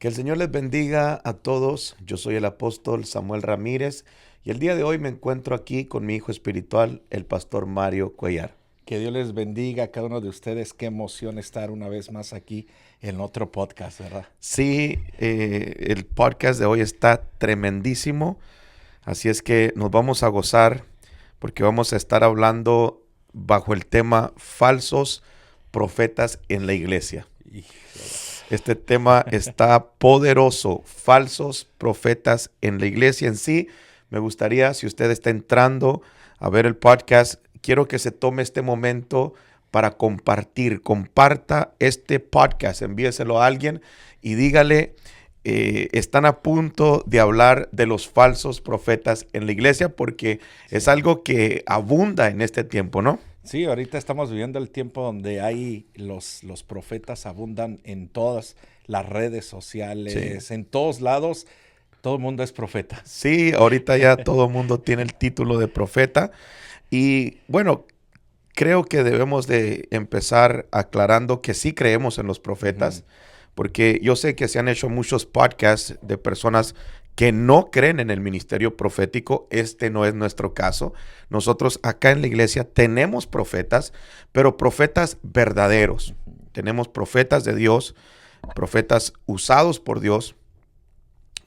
Que el Señor les bendiga a todos. Yo soy el apóstol Samuel Ramírez y el día de hoy me encuentro aquí con mi hijo espiritual, el pastor Mario Cuellar. Que Dios les bendiga a cada uno de ustedes. Qué emoción estar una vez más aquí en otro podcast, ¿verdad? Sí, el podcast de hoy está tremendísimo, así es que nos vamos a gozar porque vamos a estar hablando bajo el tema falsos profetas en la iglesia. Este tema está poderoso, falsos profetas en la iglesia en sí. Me gustaría, si usted está entrando a ver el podcast, quiero que se tome este momento para compartir. Comparta este podcast, envíeselo a alguien y dígale, están a punto de hablar de los falsos profetas en la iglesia porque es algo que abunda en este tiempo, ¿no? Sí, ahorita estamos viviendo el tiempo donde hay los profetas abundan en todas las redes sociales, Sí. en todos lados, todo el mundo es profeta. Sí, ahorita ya todo el mundo tiene el título de profeta y bueno, creo que debemos de empezar aclarando que sí creemos en los profetas, porque yo sé que se han hecho muchos podcasts de personas que no creen en el ministerio profético. Este no es nuestro caso. Nosotros acá en la iglesia tenemos profetas, pero profetas verdaderos. Tenemos profetas de Dios, profetas usados por Dios,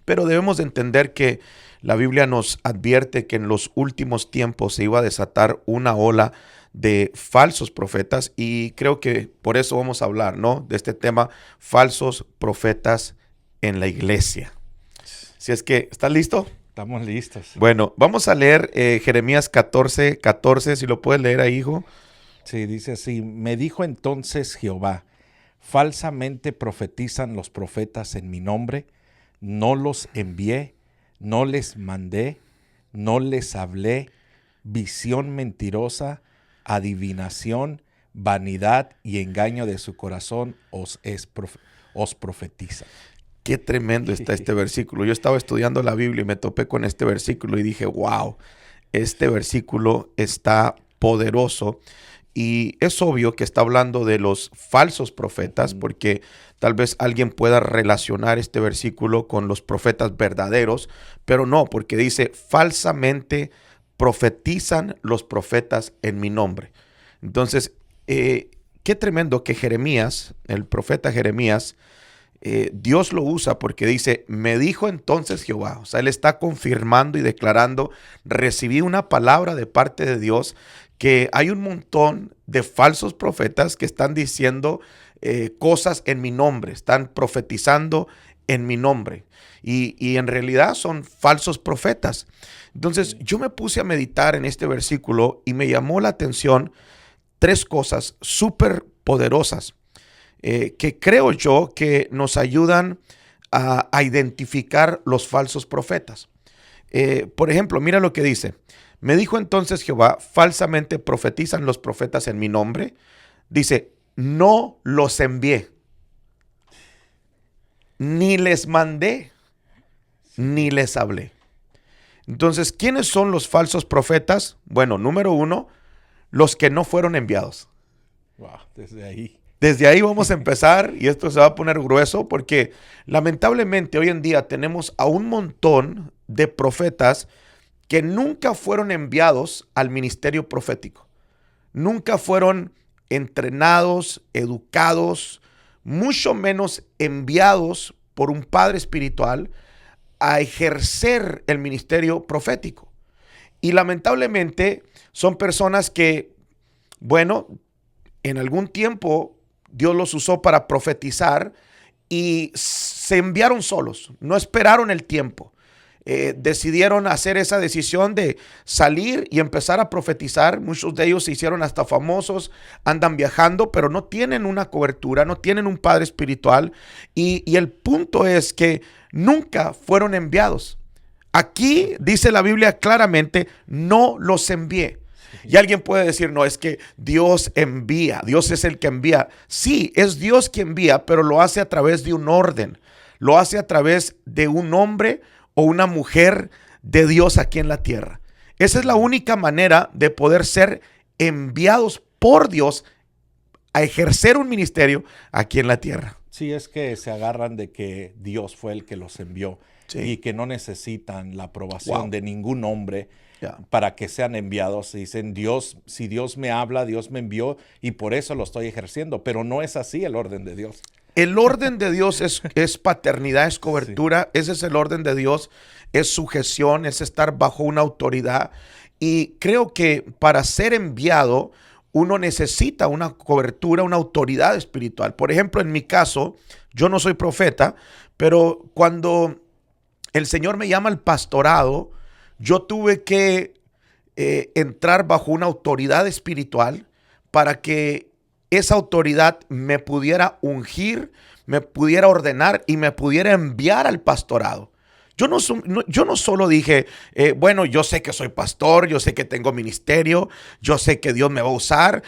pero debemos de entender que la Biblia nos advierte que en los últimos tiempos se iba a desatar una ola de falsos profetas y creo que por eso vamos a hablar, ¿no? De este tema, falsos profetas en la iglesia. Si es que, ¿estás listo? Estamos listos. Bueno, vamos a leer Jeremías 14:14, si lo puedes leer ahí, hijo. Sí, dice así: me dijo entonces Jehová, falsamente profetizan los profetas en mi nombre, no los envié, no les mandé, no les hablé, visión mentirosa, adivinación, vanidad y engaño de su corazón os profetizan. Qué tremendo está este versículo. Yo estaba estudiando la Biblia y me topé con este versículo y dije, wow, este versículo está poderoso. Y es obvio que está hablando de los falsos profetas, porque tal vez alguien pueda relacionar este versículo con los profetas verdaderos, pero no, porque dice, falsamente profetizan los profetas en mi nombre. Entonces, qué tremendo que Jeremías, el profeta Jeremías, Dios lo usa porque dice, me dijo entonces Jehová. O sea, él está confirmando y declarando, recibí una palabra de parte de Dios que hay un montón de falsos profetas que están diciendo cosas en mi nombre, están profetizando en mi nombre. Y en realidad son falsos profetas. Entonces yo me puse a meditar en este versículo y me llamó la atención tres cosas súper poderosas que creo yo que nos ayudan a identificar los falsos profetas. Por ejemplo, mira lo que dice. Me dijo entonces Jehová, falsamente profetizan los profetas en mi nombre. Dice, no los envié, ni les mandé, ni les hablé. Entonces, ¿quiénes son los falsos profetas? Bueno, número uno, los que no fueron enviados. Wow, desde ahí. Desde ahí vamos a empezar y esto se va a poner grueso porque lamentablemente hoy en día tenemos a un montón de profetas que nunca fueron enviados al ministerio profético. Nunca fueron entrenados, educados, mucho menos enviados por un padre espiritual a ejercer el ministerio profético. Y lamentablemente son personas que, bueno, en algún tiempo Dios los usó para profetizar y se enviaron solos, no esperaron el tiempo. Decidieron hacer esa decisión de salir y empezar a profetizar. Muchos de ellos se hicieron hasta famosos, andan viajando, pero no tienen una cobertura, no tienen un padre espiritual. Y el punto es que nunca fueron enviados. Aquí dice la Biblia claramente, no los envié. Y alguien puede decir, no, es que Dios envía, Dios es el que envía. Sí, es Dios quien envía, pero lo hace a través de un orden. Lo hace a través de un hombre o una mujer de Dios aquí en la tierra. Esa es la única manera de poder ser enviados por Dios a ejercer un ministerio aquí en la tierra. Sí, es que se agarran de que Dios fue el que los envió Sí. y que no necesitan la aprobación Wow. de ningún hombre Ya. para que sean enviados. Dicen, Dios, si Dios me habla, Dios me envió y por eso lo estoy ejerciendo. Pero no es así el orden de Dios. El orden de Dios es paternidad, es cobertura. Sí. Ese es el orden de Dios, es sujeción, es estar bajo una autoridad. Y creo que para ser enviado, uno necesita una cobertura, una autoridad espiritual. Por ejemplo, en mi caso, yo no soy profeta, pero cuando el Señor me llama al pastorado, yo tuve que entrar bajo una autoridad espiritual para que esa autoridad me pudiera ungir, me pudiera ordenar y me pudiera enviar al pastorado. Yo no solo dije, bueno, yo sé que soy pastor, yo sé que tengo ministerio, yo sé que Dios me va a usar,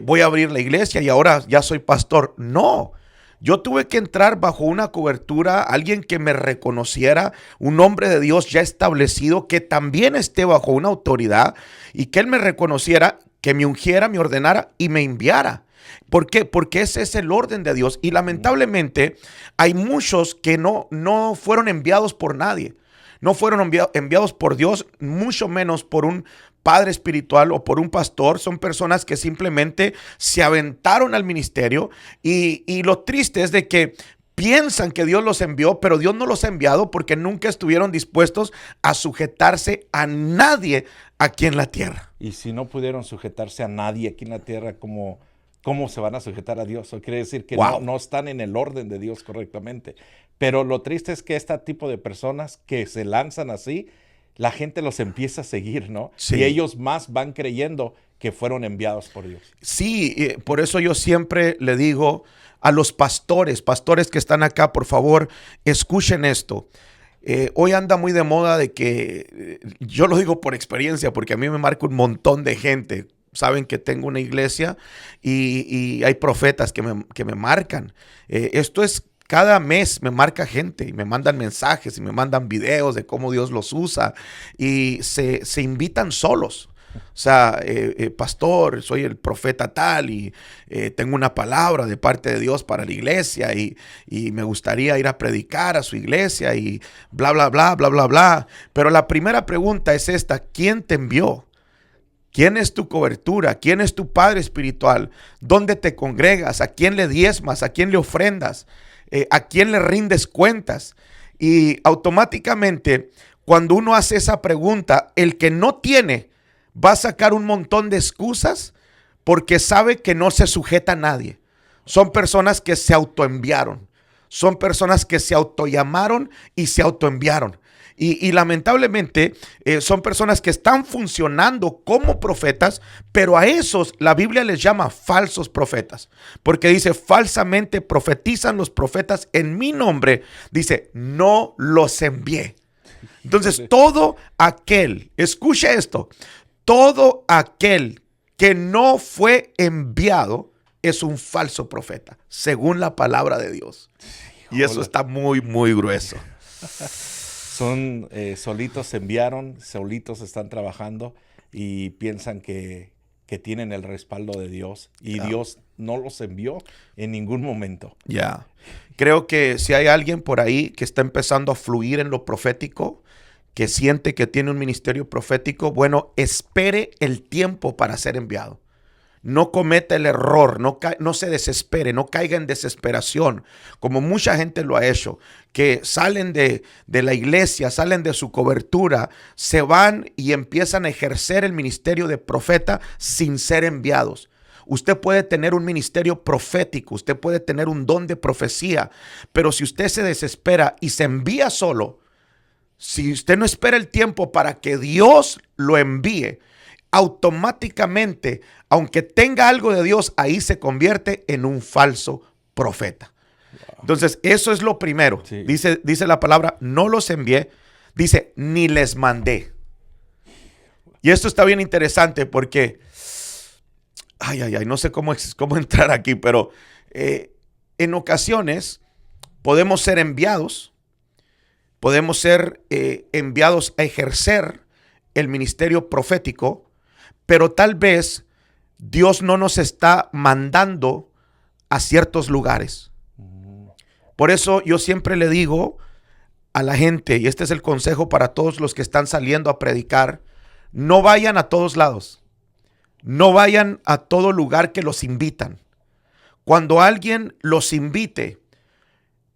voy a abrir la iglesia y ahora ya soy pastor. No, yo tuve que entrar bajo una cobertura, alguien que me reconociera, un hombre de Dios ya establecido, que también esté bajo una autoridad y que él me reconociera, que me ungiera, me ordenara y me enviara. ¿Por qué? Porque ese es el orden de Dios. Y lamentablemente hay muchos que no fueron enviados por nadie. No fueron enviados por Dios, mucho menos por un padre espiritual o por un pastor. Son personas que simplemente se aventaron al ministerio. Y lo triste es de que piensan que Dios los envió, pero Dios no los ha enviado porque nunca estuvieron dispuestos a sujetarse a nadie aquí en la tierra. Y si no pudieron sujetarse a nadie aquí en la tierra, ¿cómo se van a sujetar a Dios? Eso quiere decir que no están en el orden de Dios correctamente. Pero lo triste es que este tipo de personas que se lanzan así, la gente los empieza a seguir, ¿no? Sí. Y ellos más van creyendo que fueron enviados por Dios. Sí, por eso yo siempre le digo a los pastores que están acá, por favor, escuchen esto. Hoy anda muy de moda de que, yo lo digo por experiencia, porque a mí me marca un montón de gente. Saben que tengo una iglesia y hay profetas que me marcan. Esto es, cada mes me marca gente y me mandan mensajes y me mandan videos de cómo Dios los usa y se invitan solos. O sea, pastor, soy el profeta tal y tengo una palabra de parte de Dios para la iglesia y me gustaría ir a predicar a su iglesia y bla, bla, bla, bla, bla, bla. Pero la primera pregunta es esta: ¿quién te envió? ¿Quién es tu cobertura? ¿Quién es tu padre espiritual? ¿Dónde te congregas? ¿A quién le diezmas? ¿A quién le ofrendas? ¿A quién le rindes cuentas? Y automáticamente, cuando uno hace esa pregunta, el que no tiene va a sacar un montón de excusas porque sabe que no se sujeta a nadie. Son personas que se autoenviaron. Son personas que se autollamaron y se autoenviaron. Y lamentablemente son personas que están funcionando como profetas, pero a esos la Biblia les llama falsos profetas, porque dice: falsamente profetizan los profetas en mi nombre. Dice: no los envié. Entonces todo aquel, escucha esto, todo aquel que no fue enviado es un falso profeta, según la palabra de Dios. Y eso está muy, muy grueso. Son solitos se enviaron, solitos están trabajando y piensan que tienen el respaldo de Dios. Y Dios no los envió en ningún momento. Creo que si hay alguien por ahí que está empezando a fluir en lo profético, que siente que tiene un ministerio profético, bueno, espere el tiempo para ser enviado. No cometa el error, no se desespere, no caiga en desesperación, como mucha gente lo ha hecho, que salen de la iglesia, salen de su cobertura, se van y empiezan a ejercer el ministerio de profeta sin ser enviados. Usted puede tener un ministerio profético, usted puede tener un don de profecía, pero si usted se desespera y se envía solo, si usted no espera el tiempo para que Dios lo envíe, automáticamente, aunque tenga algo de Dios, ahí se convierte en un falso profeta. Entonces, eso es lo primero. Sí. Dice la palabra: no los envié. Dice: ni les mandé. Y esto está bien interesante porque, no sé cómo entrar aquí, pero en ocasiones podemos ser enviados, podemos ser enviados a ejercer el ministerio profético, pero tal vez Dios no nos está mandando a ciertos lugares. Por eso yo siempre le digo a la gente, y este es el consejo para todos los que están saliendo a predicar, no vayan a todos lados. No vayan a todo lugar que los invitan. Cuando alguien los invite,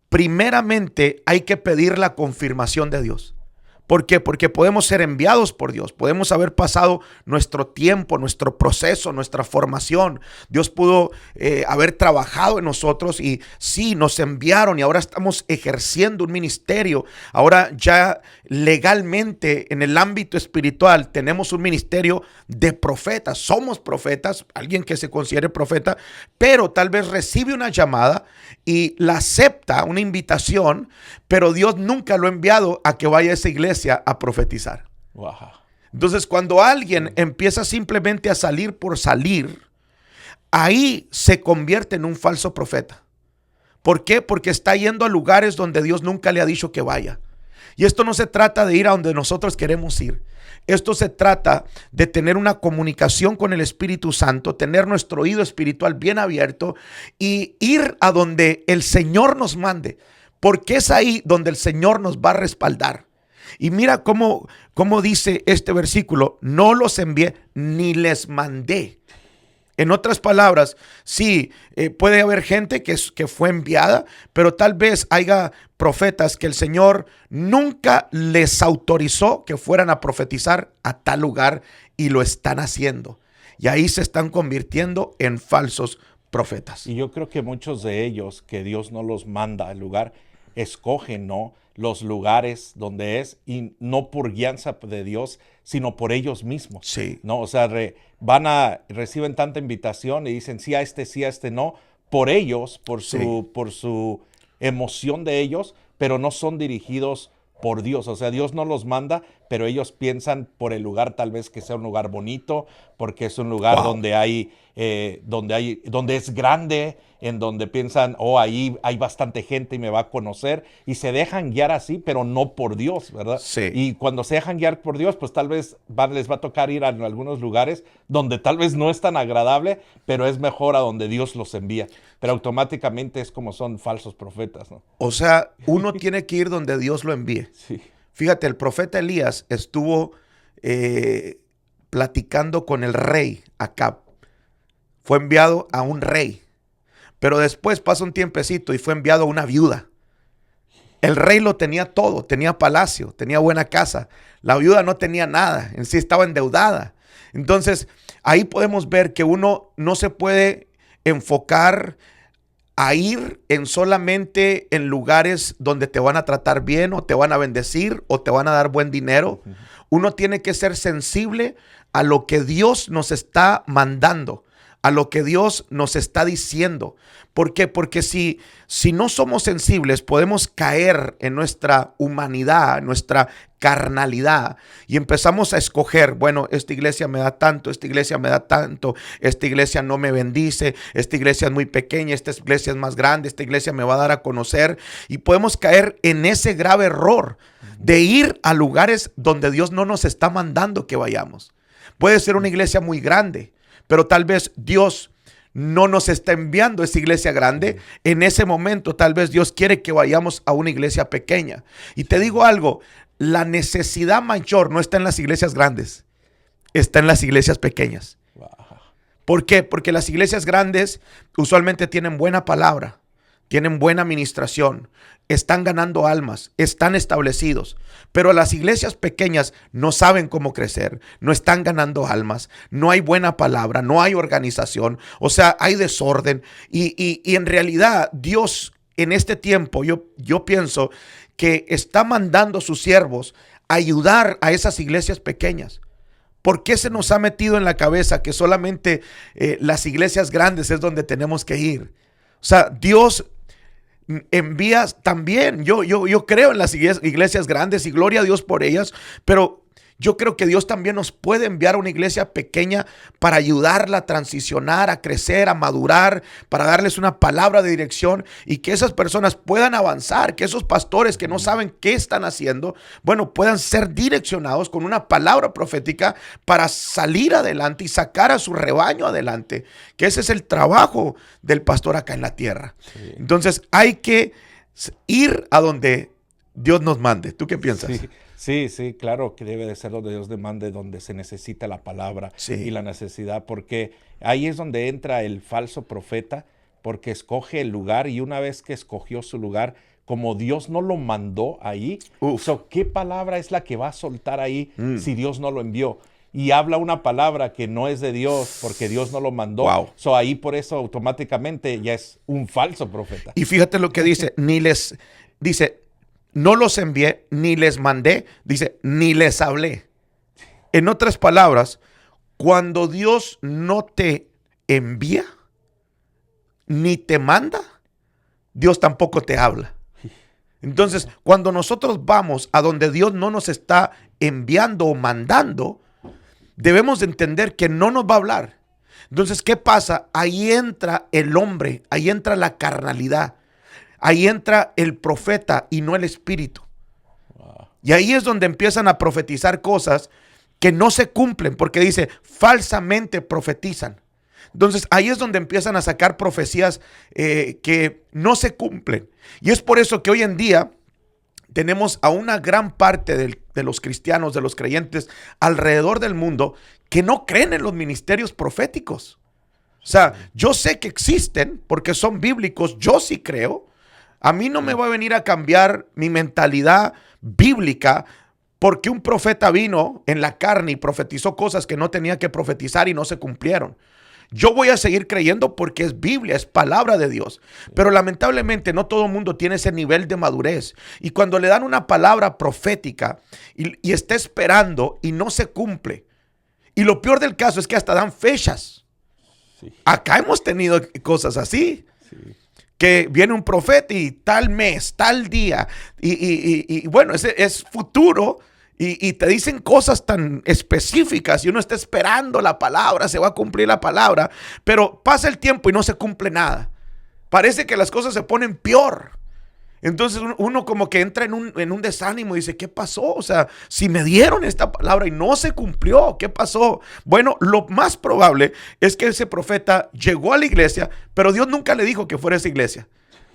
primeramente hay que pedir la confirmación de Dios. ¿Por qué? Porque podemos ser enviados por Dios, podemos haber pasado nuestro tiempo, nuestro proceso, nuestra formación. Dios pudo haber trabajado en nosotros y sí, nos enviaron y ahora estamos ejerciendo un ministerio. Ahora ya legalmente en el ámbito espiritual tenemos un ministerio de profetas. Somos profetas, alguien que se considere profeta, pero tal vez recibe una llamada y la acepta, una invitación, pero Dios nunca lo ha enviado a que vaya a esa iglesia a profetizar. Wow. Entonces, cuando alguien empieza simplemente a salir por salir, ahí se convierte en un falso profeta. ¿Por qué? Porque está yendo a lugares donde Dios nunca le ha dicho que vaya. Y esto no se trata de ir a donde nosotros queremos ir. Esto se trata de tener una comunicación con el Espíritu Santo, tener nuestro oído espiritual bien abierto y ir a donde el Señor nos mande, porque es ahí donde el Señor nos va a respaldar. Y mira cómo dice este versículo: no los envié ni les mandé. En otras palabras, sí, puede haber gente que fue enviada, pero tal vez haya profetas que el Señor nunca les autorizó que fueran a profetizar a tal lugar y lo están haciendo. Y ahí se están convirtiendo en falsos profetas. Y yo creo que muchos de ellos, que Dios no los manda al lugar, escogen, ¿no?, los lugares donde es, y no por guianza de Dios, sino por ellos mismos. Sí. ¿No? O sea, reciben tanta invitación y dicen sí a este no, por ellos, por su emoción de ellos, pero no son dirigidos por Dios. O sea, Dios no los manda, pero ellos piensan por el lugar, tal vez que sea un lugar bonito, porque es un lugar donde es grande, en donde piensan, ahí hay bastante gente y me va a conocer, y se dejan guiar así, pero no por Dios, ¿verdad? Sí. Y cuando se dejan guiar por Dios, pues tal vez les va a tocar ir a algunos lugares donde tal vez no es tan agradable, pero es mejor a donde Dios los envía. Pero automáticamente es como son falsos profetas, ¿no? O sea, uno tiene que ir donde Dios lo envíe. Sí. Fíjate, el profeta Elías estuvo platicando con el rey Acab. Fue enviado a un rey. Pero después pasa un tiempecito y fue enviado a una viuda. El rey lo tenía todo, tenía palacio, tenía buena casa. La viuda no tenía nada, en sí estaba endeudada. Entonces, ahí podemos ver que uno no se puede enfocar a ir solamente en lugares donde te van a tratar bien o te van a bendecir o te van a dar buen dinero. Uno tiene que ser sensible a lo que Dios nos está mandando, a lo que Dios nos está diciendo. ¿Por qué? Porque si no somos sensibles, podemos caer en nuestra humanidad, nuestra carnalidad, y empezamos a escoger, bueno, esta iglesia me da tanto, esta iglesia me da tanto, esta iglesia no me bendice, esta iglesia es muy pequeña, esta iglesia es más grande, esta iglesia me va a dar a conocer, y podemos caer en ese grave error de ir a lugares donde Dios no nos está mandando que vayamos. Puede ser una iglesia muy grande, pero tal vez Dios no nos está enviando a esa iglesia grande. En ese momento tal vez Dios quiere que vayamos a una iglesia pequeña. Y te digo algo, la necesidad mayor no está en las iglesias grandes, está en las iglesias pequeñas. ¿Por qué? Porque las iglesias grandes usualmente tienen buena palabra, tienen buena administración, están ganando almas, están establecidos. Pero las iglesias pequeñas no saben cómo crecer, no están ganando almas, no hay buena palabra, no hay organización, o sea, hay desorden. Y en realidad Dios en este tiempo, yo pienso que está mandando a sus siervos a ayudar a esas iglesias pequeñas. ¿Por qué se nos ha metido en la cabeza que solamente las iglesias grandes es donde tenemos que ir? O sea, Dios envía también. Yo creo en las iglesias grandes y gloria a Dios por ellas, pero yo creo que Dios también nos puede enviar a una iglesia pequeña para ayudarla a transicionar, a crecer, a madurar, para darles una palabra de dirección y que esas personas puedan avanzar, que esos pastores que no saben qué están haciendo, bueno, puedan ser direccionados con una palabra profética para salir adelante y sacar a su rebaño adelante, que ese es el trabajo del pastor acá en la tierra. Sí. Entonces hay que ir a donde Dios nos mande. ¿Tú qué piensas? Sí, claro que debe de ser donde Dios demande, donde se necesita la palabra y la necesidad, porque ahí es donde entra el falso profeta, porque escoge el lugar, y una vez que escogió su lugar, como Dios no lo mandó ahí, ¿qué palabra es la que va a soltar ahí si Dios no lo envió? Y habla una palabra que no es de Dios porque Dios no lo mandó. Ahí por eso automáticamente ya es un falso profeta. Y fíjate lo que dice, no los envié, ni les mandé, dice, ni les hablé. En otras palabras, cuando Dios no te envía, ni te manda, Dios tampoco te habla. Entonces, cuando nosotros vamos a donde Dios no nos está enviando o mandando, debemos de entender que no nos va a hablar. Entonces, ¿qué pasa? Ahí entra el hombre, ahí entra la carnalidad, ahí entra el profeta y no el espíritu. Y ahí es donde empiezan a profetizar cosas que no se cumplen, porque dice, falsamente profetizan. Entonces ahí es donde empiezan a sacar profecías que no se cumplen. Y es por eso que hoy en día tenemos a una gran parte de los cristianos, de los creyentes alrededor del mundo que no creen en los ministerios proféticos. O sea, yo sé que existen porque son bíblicos, yo sí creo. A mí no me va a venir a cambiar mi mentalidad bíblica porque un profeta vino en la carne y profetizó cosas que no tenía que profetizar y no se cumplieron. Yo voy a seguir creyendo porque es Biblia, es palabra de Dios. Pero lamentablemente no todo el mundo tiene ese nivel de madurez. Y cuando le dan una palabra profética y está esperando y no se cumple. Y lo peor del caso es que hasta dan fechas. Acá hemos tenido cosas así. Que viene un profeta y tal mes, tal día. Y bueno, ese es futuro. Y te dicen cosas tan específicas y uno está esperando la palabra, se va a cumplir la palabra, pero pasa el tiempo y no se cumple nada. Parece que las cosas se ponen peor. Entonces uno como que entra en un desánimo y dice, ¿qué pasó? O sea, si me dieron esta palabra y no se cumplió, ¿qué pasó? Bueno, lo más probable es que ese profeta llegó a la iglesia, pero Dios nunca le dijo que fuera esa iglesia.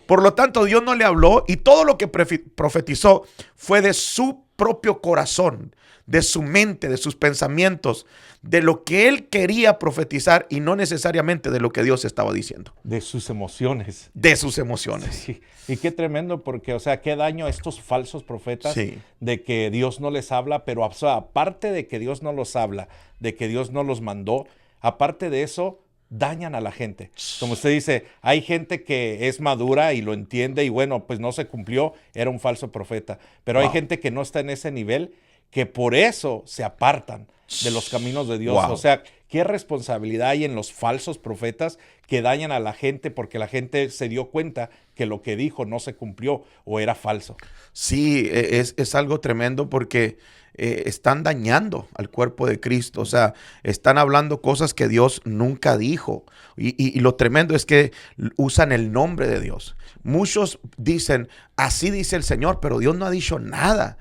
Por lo tanto, Dios no le habló y todo lo que profetizó fue de su propio corazón, de su mente, de sus pensamientos, de lo que él quería profetizar y no necesariamente de lo que Dios estaba diciendo. De sus emociones. De sus emociones. Sí. Y qué tremendo, porque, o sea, qué daño a estos falsos profetas de que Dios no les habla, pero o sea, aparte de que Dios no los habla, de que Dios no los mandó, aparte de eso, dañan a la gente. Como usted dice, hay gente que es madura y lo entiende y bueno, pues no se cumplió, era un falso profeta. Pero hay gente que no está en ese nivel, que por eso se apartan de los caminos de Dios. O sea, qué responsabilidad hay en los falsos profetas que dañan a la gente porque la gente se dio cuenta que lo que dijo no se cumplió o era falso. Sí, es algo tremendo porque están dañando al cuerpo de Cristo. O sea, están hablando cosas que Dios nunca dijo. Y lo tremendo es que usan el nombre de Dios. Muchos dicen, así dice el Señor, pero Dios no ha dicho nada.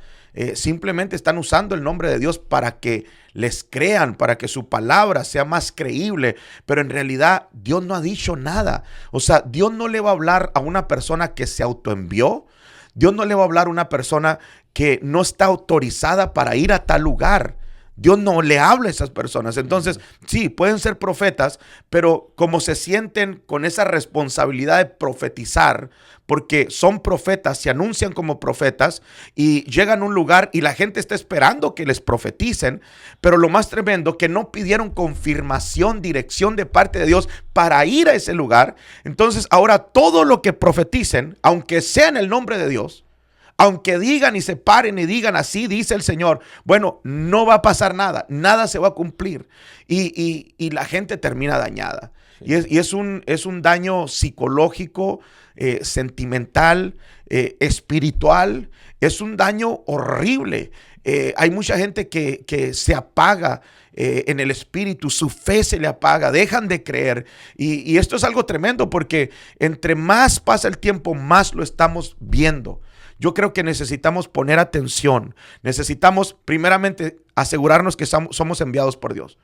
Simplemente están usando el nombre de Dios para que les crean, para que su palabra sea más creíble, pero en realidad Dios no ha dicho nada. O sea, Dios no le va a hablar a una persona que se autoenvió. Dios no le va a hablar a una persona que no está autorizada para ir a tal lugar. Dios no le habla a esas personas. Entonces, sí, pueden ser profetas, pero como se sienten con esa responsabilidad de profetizar, porque son profetas, se anuncian como profetas y llegan a un lugar y la gente está esperando que les profeticen, pero lo más tremendo, que no pidieron confirmación, dirección de parte de Dios para ir a ese lugar. Entonces, ahora todo lo que profeticen, aunque sea en el nombre de Dios, aunque digan y se paren y digan así dice el Señor, bueno, no va a pasar nada, nada se va a cumplir y la gente termina dañada. Sí. Y es un daño psicológico, sentimental, espiritual, es un daño horrible. Hay mucha gente que se apaga en el espíritu, su fe se le apaga, dejan de creer. Y esto es algo tremendo porque entre más pasa el tiempo, más lo estamos viendo. Yo creo que necesitamos poner atención. Necesitamos primeramente asegurarnos que somos enviados por Dios.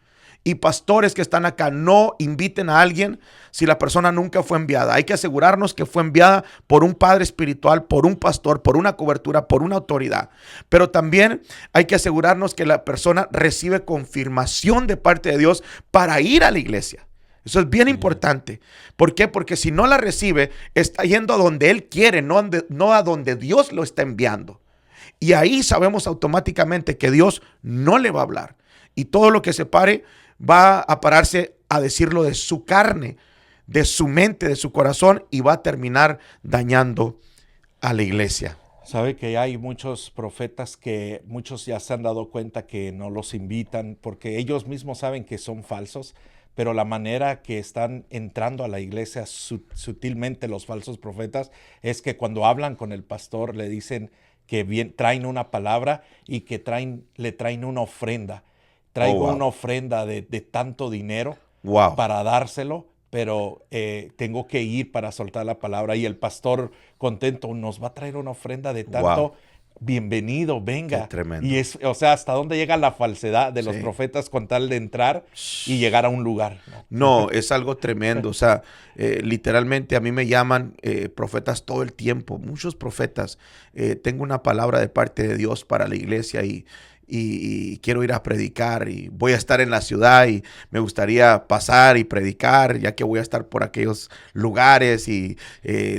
Y pastores que están acá, no inviten a alguien si la persona nunca fue enviada. Hay que asegurarnos que fue enviada por un padre espiritual, por un pastor, por una cobertura, por una autoridad. Pero también hay que asegurarnos que la persona recibe confirmación de parte de Dios para ir a la iglesia. Eso es bien importante. ¿Por qué? Porque si no la recibe, está yendo a donde él quiere, no a donde Dios lo está enviando. Y ahí sabemos automáticamente que Dios no le va a hablar. Y todo lo que se pare va a pararse a decirlo de su carne, de su mente, de su corazón, y va a terminar dañando a la iglesia. Sabe que hay muchos profetas que muchos ya se han dado cuenta que no los invitan porque ellos mismos saben que son falsos, pero la manera que están entrando a la iglesia sutilmente los falsos profetas es que cuando hablan con el pastor le dicen que traen una palabra y que le traen una ofrenda. Traigo una ofrenda de tanto dinero para dárselo, pero tengo que ir para soltar la palabra. Y el pastor contento nos va a traer una ofrenda de tanto. Bienvenido, venga. Qué tremendo. Y o sea, hasta dónde llega la falsedad de los profetas con tal de entrar y llegar a un lugar. No, es algo tremendo. O sea, literalmente a mí me llaman profetas todo el tiempo. Muchos profetas. Tengo una palabra de parte de Dios para la iglesia y quiero ir a predicar y voy a estar en la ciudad y me gustaría pasar y predicar ya que voy a estar por aquellos lugares y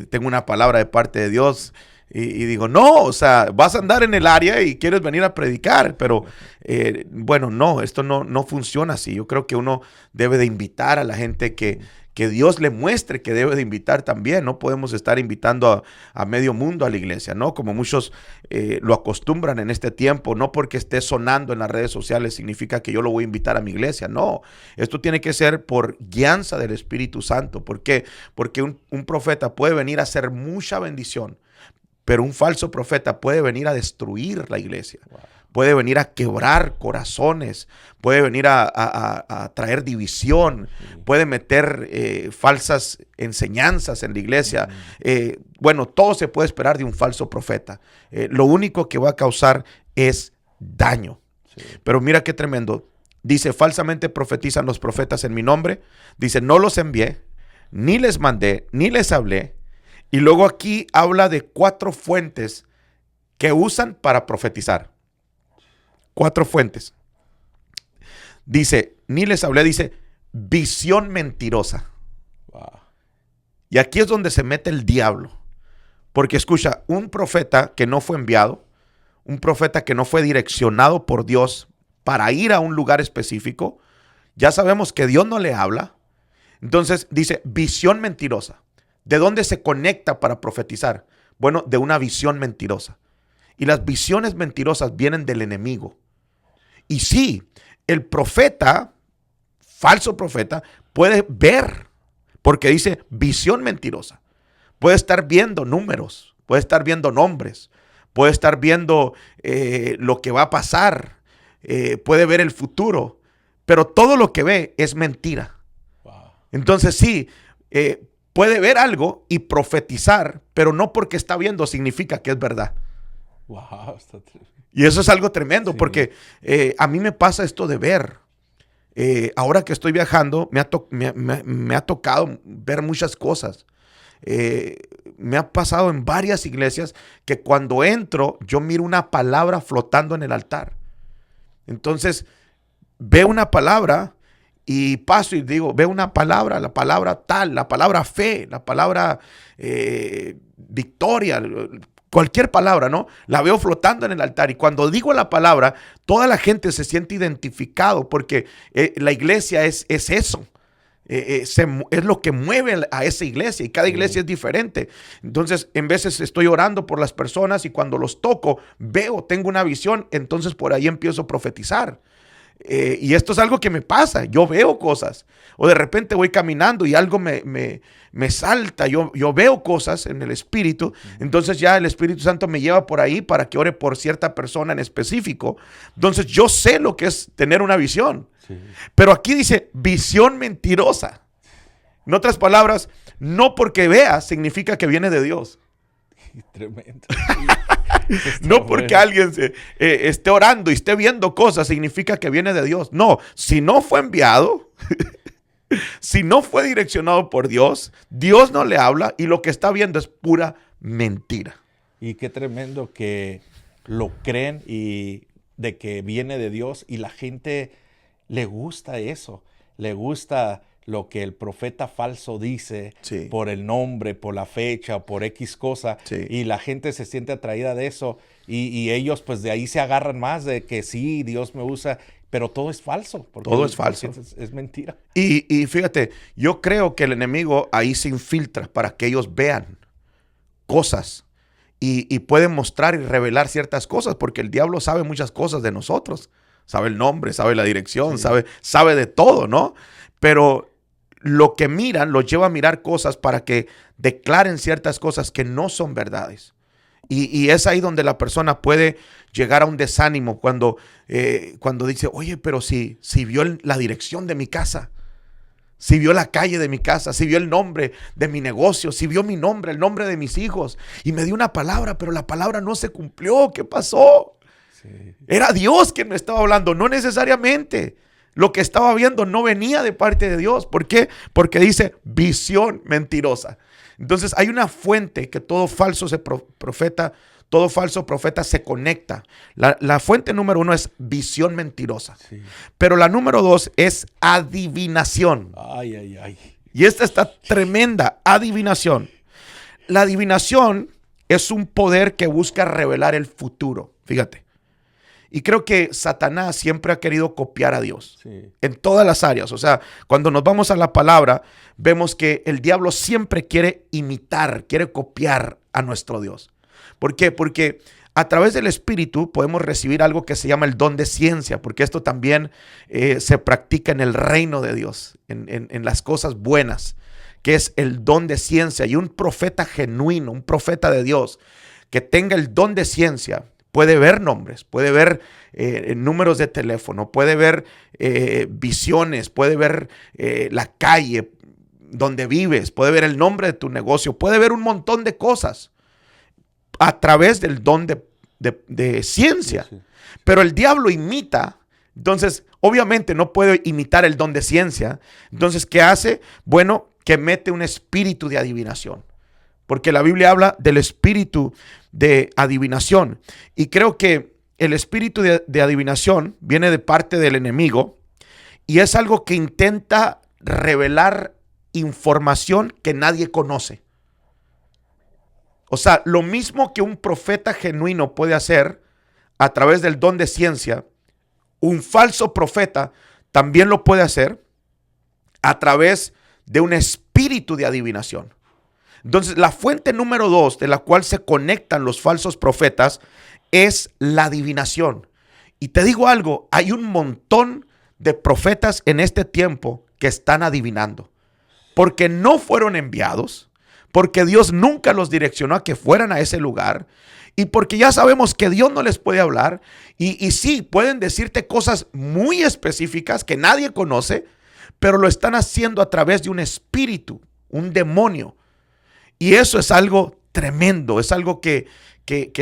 tengo una palabra de parte de Dios. Y digo, no, o sea, vas a andar en el área y quieres venir a predicar, pero bueno, no, esto no funciona así. Yo creo que uno debe de invitar a la gente que Dios le muestre que debe de invitar también. No podemos estar invitando a medio mundo a la iglesia, ¿no? Como muchos lo acostumbran en este tiempo, no porque esté sonando en las redes sociales significa que yo lo voy a invitar a mi iglesia. No, esto tiene que ser por guianza del Espíritu Santo. ¿Por qué? Porque un profeta puede venir a hacer mucha bendición, pero un falso profeta puede venir a destruir la iglesia. Wow. Puede venir a quebrar corazones, puede venir a traer división, puede meter falsas enseñanzas en la iglesia. Bueno, todo se puede esperar de un falso profeta. Lo único que va a causar es daño. Sí. Pero mira qué tremendo. Dice, falsamente profetizan los profetas en mi nombre. Dice, no los envié, ni les mandé, ni les hablé. Y luego aquí habla de 4 fuentes que usan para profetizar. 4 fuentes. Dice, ni les hablé, dice, visión mentirosa. Wow. Y aquí es donde se mete el diablo. Porque escucha, un profeta que no fue enviado, un profeta que no fue direccionado por Dios para ir a un lugar específico, ya sabemos que Dios no le habla. Entonces dice, visión mentirosa. ¿De dónde se conecta para profetizar? Bueno, de una visión mentirosa. Y las visiones mentirosas vienen del enemigo. Y sí, el profeta, falso profeta, puede ver, porque dice visión mentirosa. Puede estar viendo números, puede estar viendo nombres, puede estar viendo lo que va a pasar, puede ver el futuro, pero todo lo que ve es mentira. Wow. Entonces sí, puede ver algo y profetizar, pero no porque está viendo significa que es verdad. Wow, y eso es algo tremendo, sí. Porque a mí me pasa esto de ver. Ahora que estoy viajando, me ha tocado ver muchas cosas. Me ha pasado en varias iglesias que cuando entro, yo miro una palabra flotando en el altar. Entonces, veo una palabra y paso y digo, veo una palabra, la palabra tal, la palabra fe, la palabra victoria, cualquier palabra, ¿no? La veo flotando en el altar y cuando digo la palabra, toda la gente se siente identificado porque la iglesia es eso. Es lo que mueve a esa iglesia y cada iglesia es diferente. Entonces, en veces estoy orando por las personas y cuando los toco, tengo una visión, entonces por ahí empiezo a profetizar. Y esto es algo que me pasa, yo veo cosas, o de repente voy caminando y algo me salta, yo veo cosas en el Espíritu, entonces ya el Espíritu Santo me lleva por ahí para que ore por cierta persona en específico, entonces yo sé lo que es tener una visión, sí. Pero aquí dice visión mentirosa, en otras palabras, no porque veas significa que viene de Dios. Tremendo. No porque alguien esté orando y esté viendo cosas significa que viene de Dios. No, si no fue enviado, si no fue direccionado por Dios, Dios no le habla y lo que está viendo es pura mentira. Y qué tremendo que lo creen y de que viene de Dios y la gente le gusta eso, le gusta lo que el profeta falso dice, Sí. por el nombre, por la fecha, por X cosa, Sí. y la gente se siente atraída de eso y ellos pues de ahí se agarran más de que sí, Dios me usa, pero todo es falso. Todo es falso. Es mentira. Y fíjate, yo creo que el enemigo ahí se infiltra para que ellos vean cosas y pueden mostrar y revelar ciertas cosas, porque el diablo sabe muchas cosas de nosotros. Sabe el nombre, sabe la dirección, Sí. sabe de todo, ¿no? Pero lo que miran los lleva a mirar cosas para que declaren ciertas cosas que no son verdades. Y es ahí donde la persona puede llegar a un desánimo cuando dice, oye, pero si vio la dirección de mi casa, si vio la calle de mi casa, si vio el nombre de mi negocio, si vio mi nombre, el nombre de mis hijos, y me dio una palabra, pero la palabra no se cumplió, ¿qué pasó? Sí. Era Dios quien me estaba hablando, no necesariamente. Lo que estaba viendo no venía de parte de Dios. ¿Por qué? Porque dice visión mentirosa. Entonces hay una fuente que todo falso profeta se conecta. La fuente número 1 es visión mentirosa. Sí. Pero la número 2 es adivinación. Ay, ay, ay. Y esta está tremenda, adivinación. La adivinación es un poder que busca revelar el futuro. Fíjate. Y creo que Satanás siempre ha querido copiar a Dios. Sí. En todas las áreas. O sea, cuando nos vamos a la palabra, vemos que el diablo siempre quiere imitar, quiere copiar a nuestro Dios. ¿Por qué? Porque a través del Espíritu podemos recibir algo que se llama el don de ciencia, porque esto también se practica en el reino de Dios, en las cosas buenas, que es el don de ciencia. Y un profeta genuino, un profeta de Dios, que tenga el don de ciencia, puede ver nombres, puede ver números de teléfono, puede ver visiones, puede ver la calle donde vives, puede ver el nombre de tu negocio, puede ver un montón de cosas a través del don de ciencia. Sí, sí. Pero el diablo imita. Entonces, obviamente no puede imitar el don de ciencia. Entonces, ¿qué hace? Bueno, que mete un espíritu de adivinación. Porque la Biblia habla del espíritu de adivinación. Y creo que el espíritu de adivinación viene de parte del enemigo y es algo que intenta revelar información que nadie conoce. O sea, lo mismo que un profeta genuino puede hacer a través del don de ciencia, un falso profeta también lo puede hacer a través de un espíritu de adivinación. Entonces, la fuente número 2 de la cual se conectan los falsos profetas es la adivinación. Y te digo algo, hay un montón de profetas en este tiempo que están adivinando, porque no fueron enviados, porque Dios nunca los direccionó a que fueran a ese lugar, y porque ya sabemos que Dios no les puede hablar, y sí, pueden decirte cosas muy específicas que nadie conoce, pero lo están haciendo a través de un espíritu, un demonio. Y eso es algo tremendo, es algo que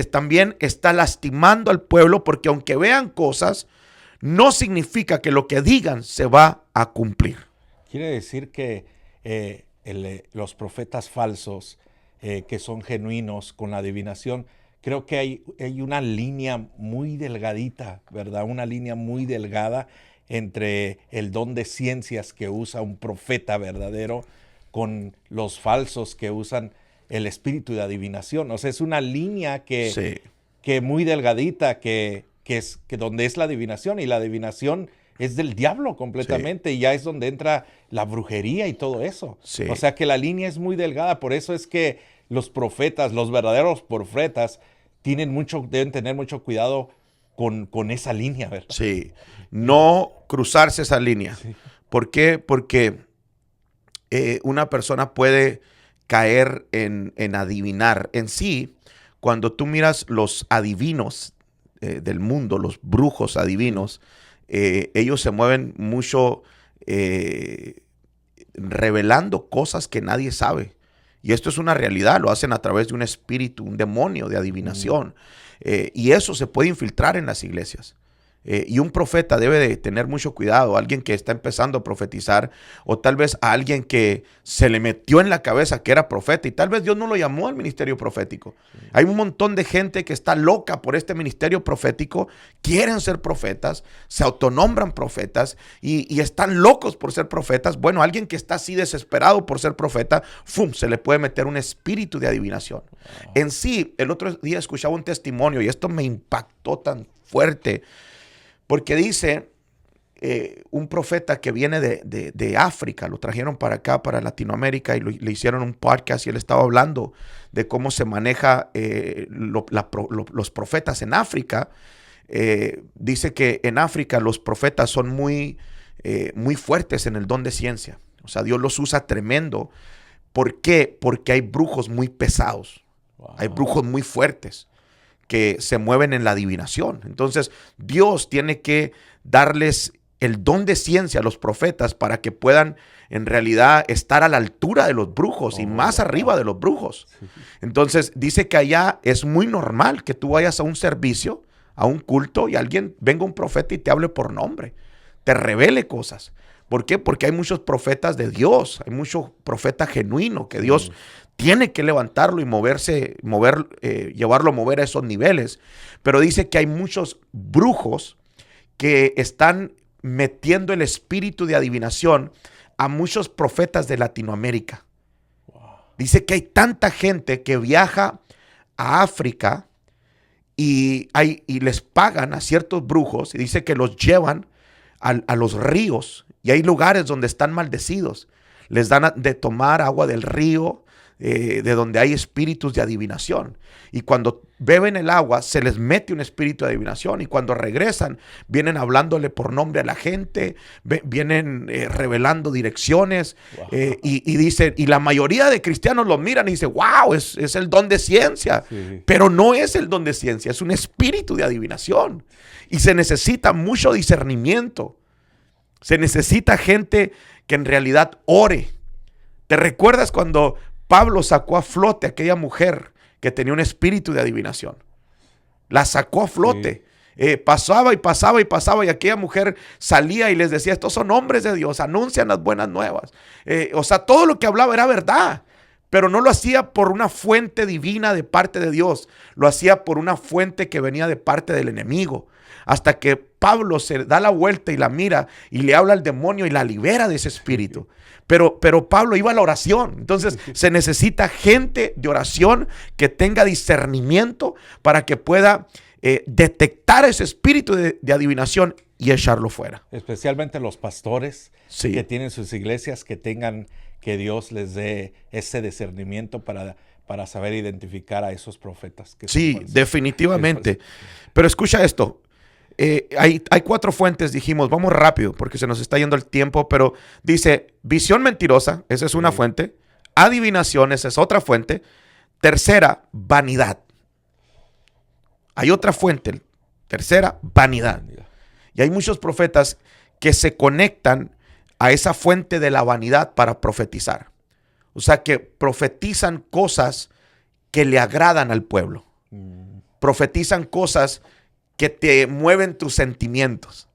también está lastimando al pueblo, porque aunque vean cosas, no significa que lo que digan se va a cumplir. Quiere decir que los profetas falsos que son genuinos con la adivinación, creo que hay una línea muy delgadita, ¿verdad? Una línea muy delgada entre el don de ciencias que usa un profeta verdadero con los falsos que usan el espíritu de adivinación. O sea, es una línea que muy delgadita, que donde es la adivinación, y la adivinación es del diablo completamente, y ya es donde entra la brujería y todo eso. Sí. O sea que la línea es muy delgada, por eso es que los profetas, los verdaderos profetas, deben tener mucho cuidado con esa línea, ¿verdad? Sí, no cruzarse esa línea. Sí. ¿Por qué? Porque una persona puede caer en adivinar. En sí, cuando tú miras los adivinos del mundo, los brujos adivinos, ellos se mueven mucho revelando cosas que nadie sabe. Y esto es una realidad, lo hacen a través de un espíritu, un demonio de adivinación. Y eso se puede infiltrar en las iglesias. Y un profeta debe de tener mucho cuidado, alguien que está empezando a profetizar, o tal vez a alguien que se le metió en la cabeza que era profeta y tal vez Dios no lo llamó al ministerio profético. Sí. Hay un montón de gente que está loca por este ministerio profético, quieren ser profetas, se autonombran profetas y están locos por ser profetas. Bueno, alguien que está así desesperado por ser profeta, ¡fum!, se le puede meter un espíritu de adivinación. Wow. En sí, el otro día escuchaba un testimonio y esto me impactó tan fuerte. Porque dice un profeta que viene de África, lo trajeron para acá, para Latinoamérica, y le hicieron un podcast y él estaba hablando de cómo se maneja los profetas en África. Dice que en África los profetas son muy fuertes en el don de ciencia. O sea, Dios los usa tremendo. ¿Por qué? Porque hay brujos muy pesados, wow. Hay brujos muy fuertes que se mueven en la adivinación. Entonces, Dios tiene que darles el don de ciencia a los profetas para que puedan en realidad estar a la altura de los brujos y más arriba de los brujos. Sí. Entonces, dice que allá es muy normal que tú vayas a un servicio, a un culto, y venga un profeta y te hable por nombre, te revele cosas. ¿Por qué? Porque hay muchos profetas de Dios, hay mucho profeta genuino que Dios tiene que levantarlo y llevarlo a mover a esos niveles. Pero dice que hay muchos brujos que están metiendo el espíritu de adivinación a muchos profetas de Latinoamérica. Wow. Dice que hay tanta gente que viaja a África y les pagan a ciertos brujos, y dice que los llevan a los ríos, y hay lugares donde están maldecidos. Les dan de tomar agua del río, de donde hay espíritus de adivinación. Y cuando beben el agua, se les mete un espíritu de adivinación. Y cuando regresan, vienen hablándole por nombre a la gente, vienen revelando direcciones. Wow. Y dicen, y la mayoría de cristianos los miran y dicen, wow, es el don de ciencia. Sí. Pero no es el don de ciencia, es un espíritu de adivinación. Y se necesita mucho discernimiento. Se necesita gente que en realidad ore. ¿Te recuerdas cuando Pablo sacó a flote a aquella mujer que tenía un espíritu de adivinación? La sacó a flote. Sí. Pasaba y aquella mujer salía y les decía, estos son hombres de Dios, anuncian las buenas nuevas. O sea, todo lo que hablaba era verdad, pero no lo hacía por una fuente divina de parte de Dios, lo hacía por una fuente que venía de parte del enemigo. Hasta que Pablo se da la vuelta y la mira y le habla al demonio y la libera de ese espíritu. Pero Pablo iba a la oración. Entonces se necesita gente de oración que tenga discernimiento para que pueda detectar ese espíritu de adivinación y echarlo fuera. Especialmente los pastores que tienen sus iglesias, que Dios les dé ese discernimiento para saber identificar a esos profetas. Sí, definitivamente. Pero escucha esto. Hay 4 fuentes, dijimos, vamos rápido porque se nos está yendo el tiempo, pero dice visión mentirosa, esa es una fuente, adivinación, esa es otra fuente, tercera, vanidad. Hay otra fuente, tercera, vanidad. Y hay muchos profetas que se conectan a esa fuente de la vanidad para profetizar. O sea, que profetizan cosas que le agradan al pueblo. Profetizan cosas que te mueven tus sentimientos.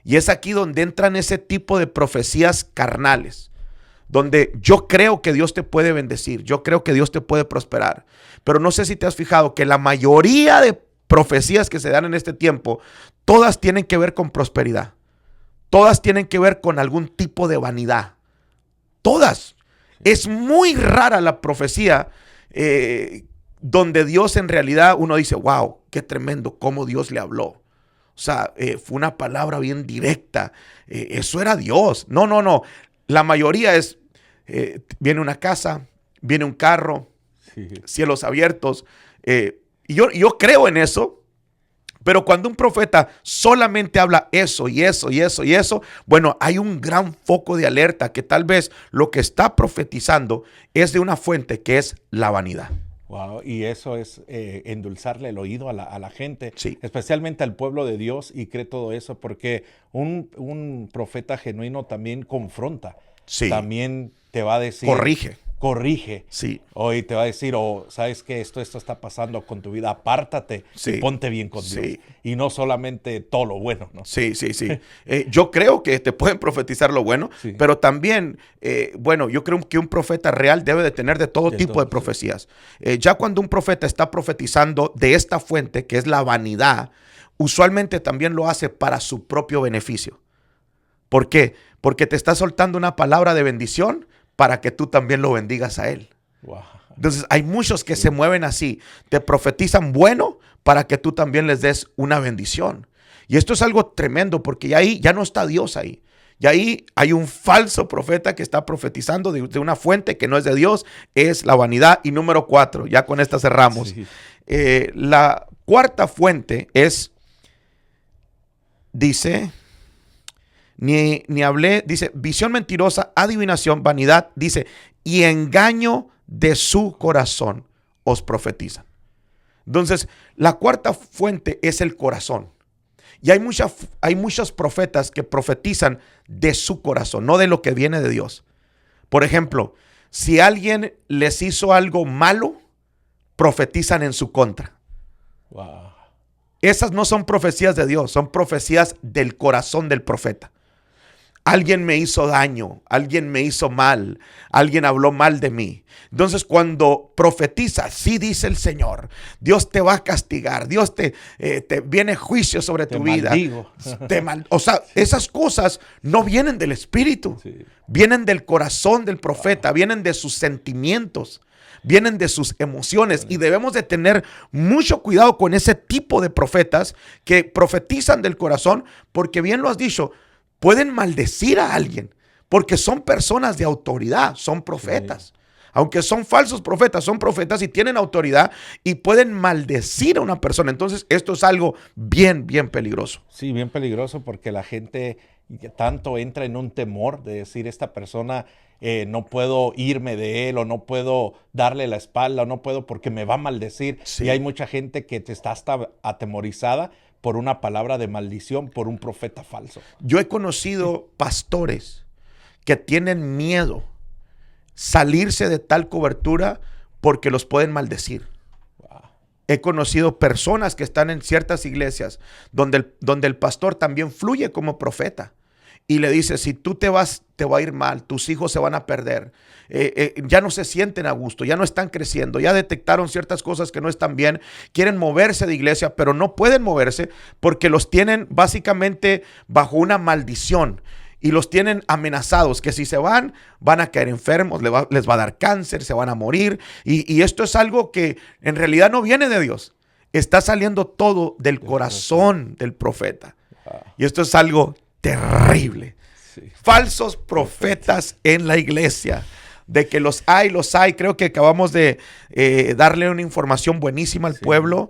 Y es aquí donde entran ese tipo de profecías carnales, donde yo creo que Dios te puede bendecir, yo creo que Dios te puede prosperar. Pero no sé si te has fijado que la mayoría de profecías que se dan en este tiempo, todas tienen que ver con prosperidad. Todas tienen que ver con algún tipo de vanidad. Todas. Es muy rara la profecía donde Dios en realidad uno dice, wow, qué tremendo cómo Dios le habló. O sea, fue una palabra bien directa. Eso era Dios. No. La mayoría es, viene una casa, viene un carro, cielos abiertos. Y yo creo en eso. Pero cuando un profeta solamente habla eso y eso y eso y eso, bueno, hay un gran foco de alerta que tal vez lo que está profetizando es de una fuente que es la vanidad. Wow, y eso es endulzarle el oído a la gente, especialmente al pueblo de Dios, y cree todo eso porque un profeta genuino también confronta, también te va a decir, corrige. corrige. Sí. Y te va a decir, sabes que esto está pasando con tu vida, apártate y ponte bien con Dios. Y no solamente todo lo bueno, ¿no? Sí. Yo creo que te pueden profetizar lo bueno, pero también, yo creo que un profeta real debe de tener de todo tipo de profecías. Ya cuando un profeta está profetizando de esta fuente, que es la vanidad, usualmente también lo hace para su propio beneficio. ¿Por qué? Porque te está soltando una palabra de bendición para que tú también lo bendigas a él. Wow. Entonces hay muchos que se mueven así, te profetizan bueno para que tú también les des una bendición. Y esto es algo tremendo porque ya no está Dios ahí. Y ahí hay un falso profeta que está profetizando de una fuente que no es de Dios, es la vanidad. Y número 4, ya con esta cerramos. La cuarta fuente es, dice... Ni hablé, dice, visión mentirosa, adivinación, vanidad, dice, y engaño de su corazón os profetizan. Entonces, la cuarta fuente es el corazón. Y hay muchos profetas que profetizan de su corazón, no de lo que viene de Dios. Por ejemplo, si alguien les hizo algo malo, profetizan en su contra. Wow. Esas no son profecías de Dios, son profecías del corazón del profeta. Alguien me hizo daño, alguien me hizo mal, alguien habló mal de mí. Entonces cuando profetiza, sí dice el Señor, Dios te va a castigar, Dios te viene juicio sobre tu vida. O sea, esas cosas no vienen del Espíritu, vienen del corazón del profeta, vienen de sus sentimientos, vienen de sus emociones y debemos de tener mucho cuidado con ese tipo de profetas que profetizan del corazón porque bien lo has dicho, pueden maldecir a alguien porque son personas de autoridad, son profetas. Aunque son falsos profetas, son profetas y tienen autoridad y pueden maldecir a una persona. Entonces, esto es algo bien peligroso. Sí, bien peligroso porque la gente tanto entra en un temor de decir, esta persona no puedo irme de él o no puedo darle la espalda o no puedo porque me va a maldecir. Y hay mucha gente que te está hasta atemorizada por una palabra de maldición, por un profeta falso. Yo he conocido pastores que tienen miedo salirse de tal cobertura porque los pueden maldecir. Wow. He conocido personas que están en ciertas iglesias donde el pastor también fluye como profeta. Y le dice, si tú te vas, te va a ir mal, tus hijos se van a perder, ya no se sienten a gusto, ya no están creciendo, ya detectaron ciertas cosas que no están bien, quieren moverse de iglesia, pero no pueden moverse porque los tienen básicamente bajo una maldición y los tienen amenazados, que si se van a caer enfermos, les va a dar cáncer, se van a morir. Y esto es algo que en realidad no viene de Dios, está saliendo todo del corazón del profeta. Y esto es algo terrible. Falsos profetas en la iglesia. De que los hay. Creo que acabamos de darle una información buenísima al pueblo,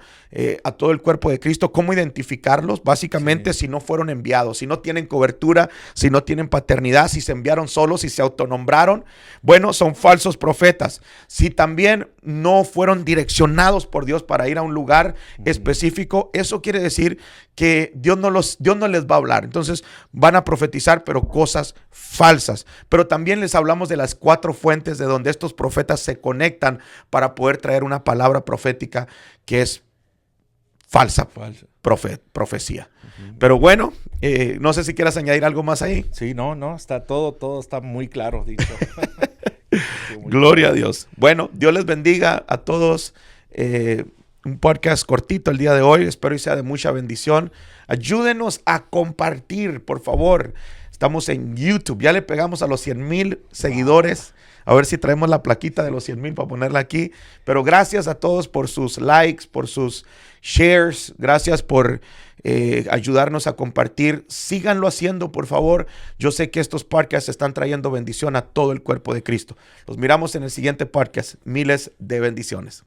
a todo el cuerpo de Cristo, cómo identificarlos. Básicamente, si no fueron enviados, si no tienen cobertura, si no tienen paternidad, si se enviaron solos, si se autonombraron, bueno, son falsos profetas. Si también no fueron direccionados por Dios para ir a un lugar específico, eso quiere decir que Dios no les va a hablar. Entonces van a profetizar, pero cosas falsas. Pero también les hablamos de las 4 fuentes de donde estos profetas se conectan para poder traer una palabra profética que es falsa profecía. Pero bueno, no sé si quieras añadir algo más ahí. Sí, no, está todo está muy claro dicho. Gloria a Dios. Bueno, Dios les bendiga a todos. Un podcast cortito el día de hoy. Espero que sea de mucha bendición. Ayúdenos a compartir, por favor. Estamos en YouTube. Ya le pegamos a los 100,000 seguidores. A ver si traemos la plaquita de los 100,000 para ponerla aquí. Pero gracias a todos por sus likes, por sus shares. Gracias por ayudarnos a compartir. Síganlo haciendo, por favor. Yo sé que estos podcasts están trayendo bendición a todo el cuerpo de Cristo. Los miramos en el siguiente podcast. Miles de bendiciones.